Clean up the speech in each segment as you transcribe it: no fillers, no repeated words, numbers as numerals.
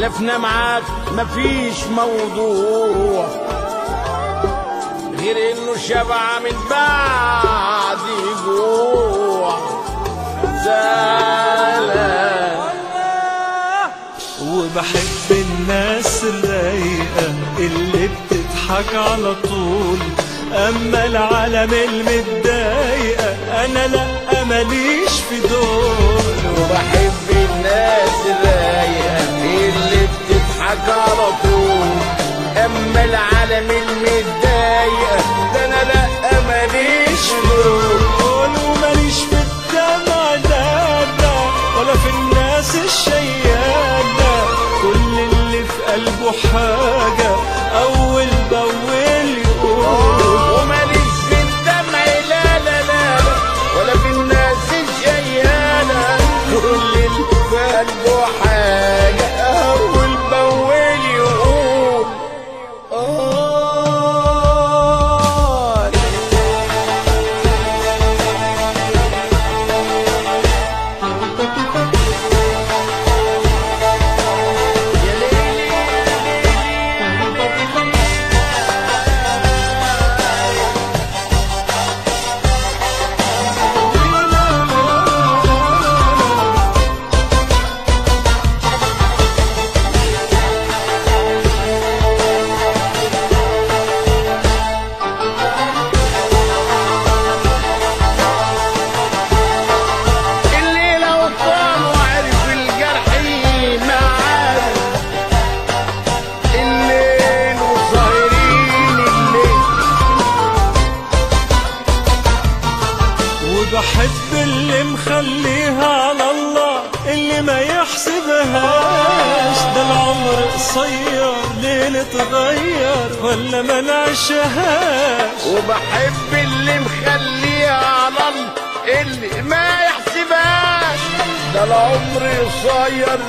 خلفنا معاك مفيش موضوع غير انه شبع من بعد جوع زعلان. وبحب الناس الرايقة اللي بتضحك على طول، اما العالم المتضايقة انا لا ماليش في دول. وبحب الناس الرايقة اللي بتضحك على طول، اما العالم المتضايقة ده انا لا ماليش في دول. وماليش في الدمع ده ولا في الناس الشيادة، كل اللي في قلبه حاجة أول بأول يقول. وماليش في الدمع لا لا لا ولا في الناس الشيادة، كل اللي في قلبه حاجة أول بأول يقول. بحب اللي مخليها على الله، اللي ما يحسبهاش ده العمر قصير ليه نتغير ولا ما نعيشهاش. وبحب اللي مخليها على الله، اللي ما يحسبهاش ده العمر قصير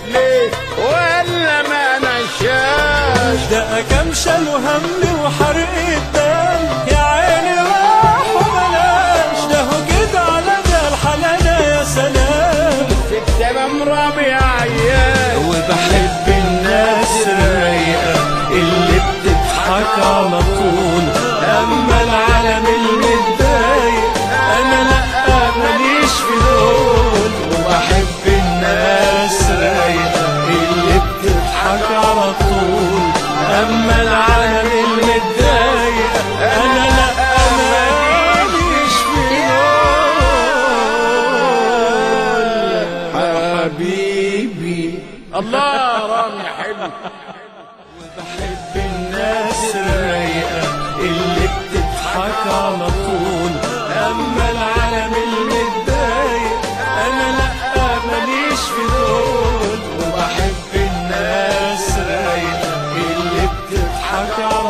ليه ولا ما نعيشهاش. ده كام شال وهم وحرق الدم يا عيني راح وبلاش، ده هو كده على ده الحلالة يا سلام في التمام ربيع عيال. وبحب الناس الرايقة اللي بتضحك على طول، اما العالم المتضايق انا لا ماليش في دول. وبحب الناس الرايقة اللي بتضحك على طول، اما العالم المتضايق انا لا ماليش في دول. حبيبي الله رامي حلو. وبحب الناس الرايقة اللي بتضحك على طول، اما العالم المتضايق انا لا ماليش في دول. وبحب الناس الرايقة اللي بتضحك على